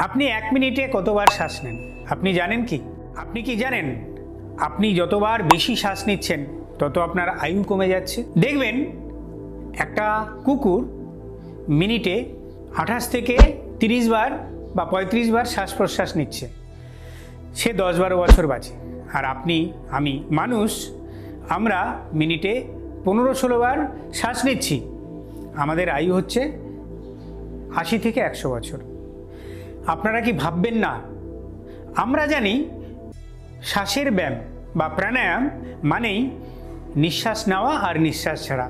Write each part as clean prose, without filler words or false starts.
আপনি 1 মিনিটে কতবার শ্বাস নেন আপনি জানেন কি? আপনি কি জানেন আপনি যতবার বেশি শ্বাস নিচ্ছেন তত আপনার আয়ু কমে যাচ্ছে? দেখবেন একটা কুকুর মিনিটে 28 থেকে 30 বার বা 35 বার শ্বাস প্রশ্বাস নিচ্ছে, সে 10-12 বছর বাঁচে। আর আপনি, আমি মানুষ, আমরা মিনিটে 15-16 বার শ্বাস নিচ্ছি, আমাদের আয়ু হচ্ছে 80 থেকে 100 বছর। আপনারা কি ভাববেন না? আমরা জানি শ্বাসের ব্যায়াম বা প্রাণায়াম মানেই নিঃশ্বাস নেওয়া আর নিঃশ্বাস ছাড়া,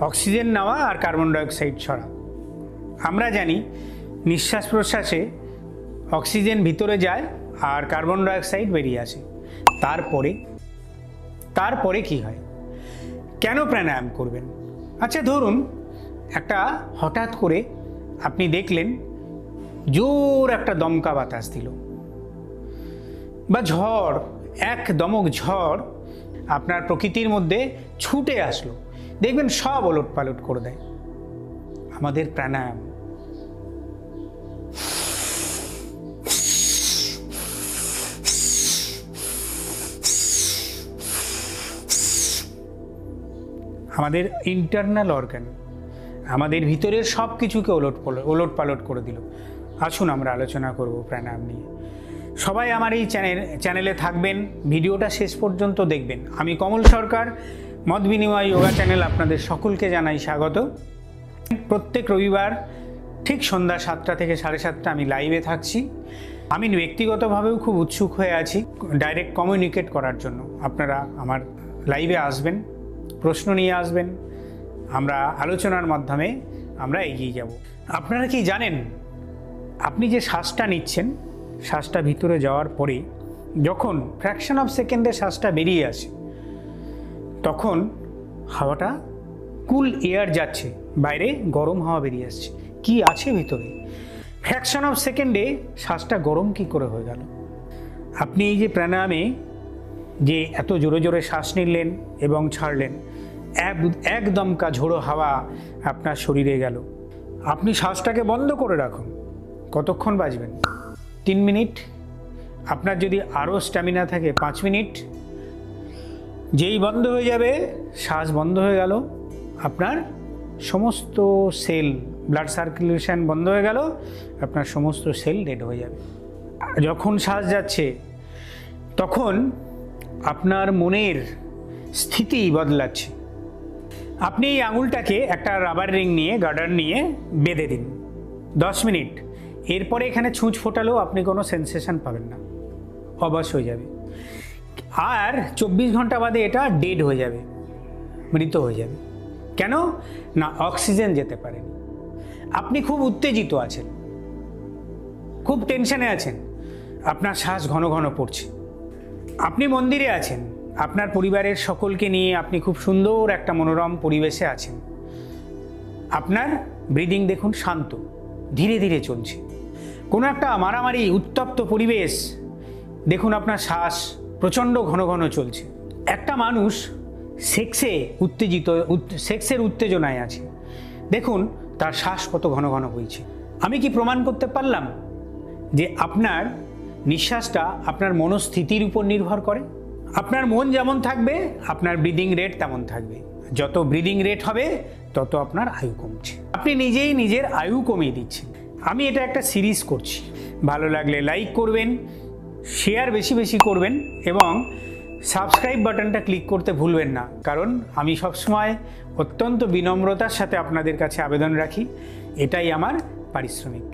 অক্সিজেন নেওয়া আর কার্বন ডাইঅক্সাইড ছড়া। আমরা জানি নিঃশ্বাস প্রশ্বাসে অক্সিজেন ভিতরে যায় আর কার্বন ডাইঅক্সাইড বেরিয়ে আসে। তারপরে কি হয়? কেন প্রাণায়াম করবেন? আচ্ছা, ধরুন একটা হঠাৎ করে আপনি দেখলেন জোর একটা দমকা বাতাস দিল বা ঝড়, এক দমক ঝড় আপনার প্রকৃতির মধ্যে ছুটে আসলো, দেখবেন সব ওলটপালট করে দেয়। আমাদের প্রাণায়াম, আমাদের ইন্টারনাল অর্গান, আমাদের ভিতরের সব কিছুকে ওলটপালট করে দিল। আসুন আমরা আলোচনা করব প্রাণায়াম নিয়ে। সবাই আমার এই চ্যানেলে থাকবেন, ভিডিওটা শেষ পর্যন্ত দেখবেন। আমি কমল সরকার, মত বিনিময় যোগা চ্যানেল, আপনাদের সকলকে জানাই স্বাগত। প্রত্যেক রবিবার ঠিক সন্ধ্যা 7টা থেকে 7:30 আমি লাইভে থাকছি। আমি ব্যক্তিগতভাবেও খুব উৎসুক হয়ে আছি ডাইরেক্ট কমিউনিকেট করার জন্য। আপনারা আমার লাইভে আসবেন, প্রশ্ন নিয়ে আসবেন, আমরা আলোচনার মাধ্যমে আমরা এগিয়ে যাব। আপনারা কি জানেন আপনি যে শ্বাসটা নিচ্ছেন, শ্বাসটা ভিতরে যাওয়ার পরে যখন ফ্র্যাকশন অফ সেকেন্ডে শ্বাসটা বেরিয়ে আসে, তখন হাওয়াটা কুল এয়ার যাচ্ছে, বাইরে গরম হাওয়া বেরিয়ে আসছে। কি আছে ভিতরে? ফ্র্যাকশন অফ সেকেন্ডে শ্বাসটা গরম কি করে হয়ে গেল? আপনি এই যে প্রাণায়ামে যে এত জোরে জোরে শ্বাস নিলেন এবং ছাড়লেন, একদমকা ঝোড়ো হাওয়া আপনার শরীরে গেল। আপনি শ্বাসটাকে বন্ধ করে রাখুন, কতক্ষণ বাঁচবেন? 3 মিনিট। আপনার যদি আরও স্ট্যামিনা থাকে 5 মিনিট। যেই বন্ধ হয়ে যাবে, শ্বাস বন্ধ হয়ে গেল, আপনার সমস্ত সেল, ব্লাড সার্কুলেশন বন্ধ হয়ে গেল, আপনার সমস্ত সেল ডেড হয়ে যাবে। যখন শ্বাস যাচ্ছে তখন আপনার মনের স্থিতি বদলাচ্ছে। আপনি এই আঙুলটাকে একটা রাবার রিং নিয়ে, গার্ডার নিয়ে বেঁধে দিন 10 মিনিট। এরপরে এখানে ছুঁচ ফোটালেও আপনি কোনো সেন্সেশন পাবেন না, অবশ হয়ে যাবে। আর 24 ঘন্টা বাদে এটা ডেড হয়ে যাবে, মৃত হয়ে যাবে। কেন না? অক্সিজেন যেতে পারেনি। আপনি খুব উত্তেজিত আছেন, খুব টেনশনে আছেন, আপনার শ্বাস ঘন ঘন পড়ছে। আপনি মন্দিরে আছেন, আপনার পরিবারের সকলকে নিয়ে আপনি খুব সুন্দর একটা মনোরম পরিবেশে আছেন। আপনার ব্রিদিং দেখুন শান্ত, ধীরে ধীরে চলছে। কোনো একটা মারামারি, উত্তপ্ত পরিবেশ, দেখুন আপনার শ্বাস প্রচণ্ড ঘন ঘন চলছে। একটা মানুষ সেক্সের উত্তেজনায় আছে, দেখুন তার শ্বাস কত ঘন ঘন বইছে। আমি কি প্রমাণ করতে পারলাম যে আপনার নিঃশ্বাসটা আপনার মনস্থিতির উপর নির্ভর করে? আপনার মন যেমন থাকবে, আপনার ব্রিদিং রেট তেমন থাকবে। যত ব্রিদিং রেট হবে তত আপনার আয়ু কমছে। আপনি নিজেই নিজের আয়ু কমিয়ে দিচ্ছেন। আমি এটা একটা সিরিজ করছি, ভালো লাগলে লাইক করবেন, শেয়ার বেশি বেশি করবেন এবং সাবস্ক্রাইব বাটনটা ক্লিক করতে ভুলবেন না। কারণ আমি সবসময় অত্যন্ত বিনম্রতার সাথে আপনাদের কাছে আবেদন রাখি, এটাই আমার পারিশ্রমিক।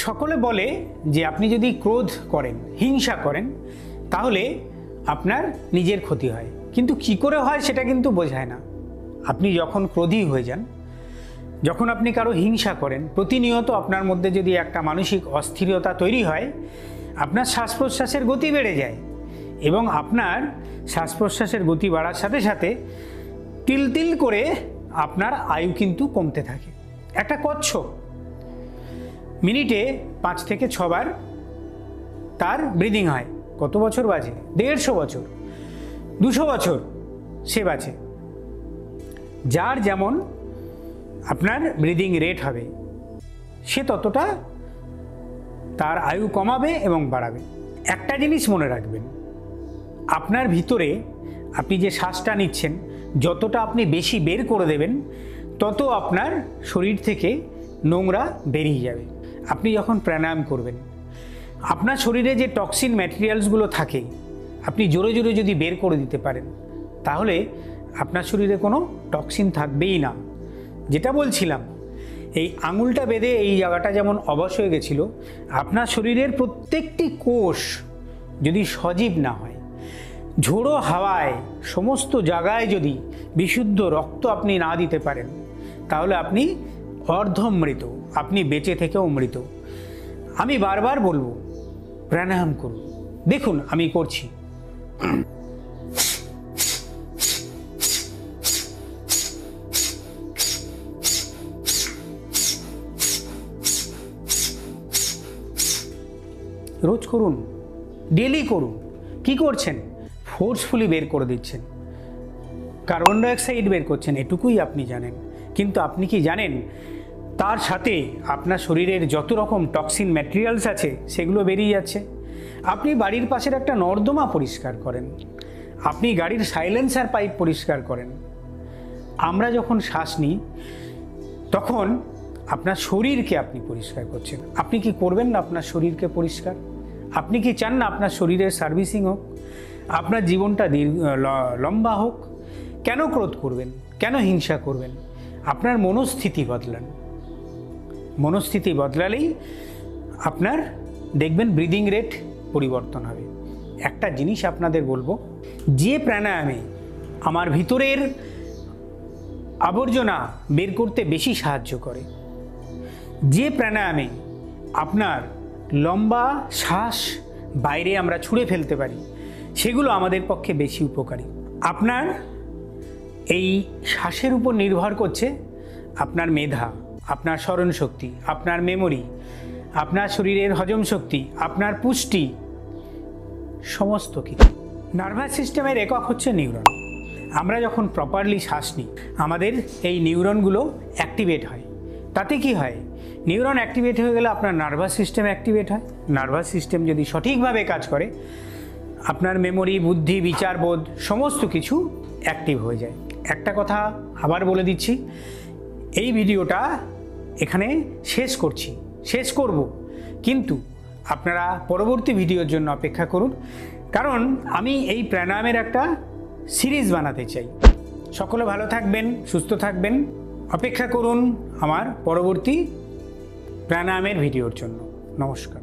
সকলে বলে যে আপনি যদি ক্রোধ করেন, হিংসা করেন, তাহলে আপনার নিজের ক্ষতি হয়। কিন্তু কি করে হয় সেটা কিন্তু বোঝায় না। আপনি যখন ক্রোধী হয়ে যান, যখন আপনি কারো হিংসা করেন, প্রতিনিয়ত আপনার মধ্যে যদি একটা মানসিক অস্থিরতা তৈরি হয়, আপনার শ্বাস প্রশ্বাসের গতি বেড়ে যায় এবং আপনার শ্বাস প্রশ্বাসের গতি বাড়ার সাথে সাথে তিল তিল করে আপনার আয়ু কিন্তু কমতে থাকে। একটা কচ্ছপ মিনিটে 5 থেকে 6 বার তার ব্রিদিং হয়, কত বছর বাঁচে? 150 বছর, 200 বছর সে বাঁচে। যার যেমন আপনার ব্রিদিং রেট হবে, সে ততটা তার আয়ু কমাবে এবং বাড়াবে। একটা জিনিস মনে রাখবেন, আপনার ভিতরে আপনি যে শ্বাসটা নিচ্ছেন যতটা আপনি বেশি বের করে দেবেন তত আপনার শরীর থেকে নোংরা বেরিয়ে যাবে। আপনি যখন প্রাণায়াম করবেন আপনার শরীরে যে টক্সিন ম্যাটেরিয়ালসগুলো থাকে আপনি জোরে জোরে যদি বের করে দিতে পারেন তাহলে আপনার শরীরে কোনো টক্সিন থাকবেই না। যেটা বলছিলাম, এই আঙুলটা বেঁধে এই জায়গাটা যেমন অবশ হয়ে গেছিল, আপনার শরীরের প্রত্যেকটি কোষ যদি সজীব না হয়, ঝোড়ো হাওয়ায় সমস্ত জায়গায় যদি বিশুদ্ধ রক্ত আপনি না দিতে পারেন তাহলে আপনি অর্ধমৃত, আপনি বেঁচে থেকেও মৃত। আমি বারবার বলবো প্রাণায়াম করুন। দেখুন আমি করছি। রোজ করুন, ডেলি করুন। কি করছেন? ফোর্সফুলি বের করে দিচ্ছেন, কার্বন ডাইঅক্সাইড বের করছেন, এটুকুই আপনি জানেন। কিন্তু আপনি কি জানেন তার সাথে আপনার শরীরের যত রকম টক্সিন ম্যাটেরিয়ালস আছে সেগুলো বেরিয়ে যাচ্ছে। আপনি বাড়ির পাশের একটা নর্দমা পরিষ্কার করেন, আপনি গাড়ির সাইলেন্সার পাইপ পরিষ্কার করেন। আমরা যখন শ্বাস নিই তখন আপনার শরীরকে আপনি পরিষ্কার করছেন। আপনি কি করবেন না আপনার শরীরকে পরিষ্কার? আপনি কি চান না আপনার শরীরের সার্ভিসিং হোক, আপনার জীবনটা লম্বা হোক? কেন ক্রোধ করবেন? কেন হিংসা করবেন? আপনার মনস্থিতি বদলান। মনস্থিতি বদলালেই আপনার দেখবেন ব্রিদিং রেট পরিবর্তন হবে। একটা জিনিস আপনাদের বলবো, যে প্রাণায়ামে আমার ভিতরের আবর্জনা বের করতে বেশি সাহায্য করে, যে প্রাণায়ামে আপনার লম্বা শ্বাস বাইরে আমরা ছুঁড়ে ফেলতে পারি, সেগুলো আমাদের পক্ষে বেশি উপকারী। আপনার এই শ্বাসের উপর নির্ভর করছে আপনার মেধা, আপনার স্মরণ শক্তি, আপনার মেমোরি, আপনার শরীরের হজম শক্তি, আপনার পুষ্টি, সমস্ত কিছু। নার্ভাস সিস্টেমের একক হচ্ছে নিউরন। আমরা যখন প্রপারলি শ্বাস নিই আমাদের এই নিউরনগুলো অ্যাক্টিভেট হয়। তাতে কি হয়? নিউরন অ্যাক্টিভেট হয়ে গেলে আপনার নার্ভাস সিস্টেম অ্যাক্টিভেট হয়। নার্ভাস সিস্টেম যদি সঠিকভাবে কাজ করে আপনার মেমোরি, বুদ্ধি, বিচারবোধ সমস্ত কিছু অ্যাক্টিভ হয়ে যায়। একটা কথা আবার বলে দিচ্ছি, এই ভিডিওটা এখানে শেষ করব, কিন্তু আপনারা পরবর্তী ভিডিওর জন্য অপেক্ষা করুন, কারণ আমি এই প্রাণায়ামের একটা সিরিজ বানাতে চাই। সকলে ভালো থাকবেন, সুস্থ থাকবেন। অপেক্ষা করুন আমার পরবর্তী প্রাণায়ামের ভিডিওর জন্য। নমস্কার।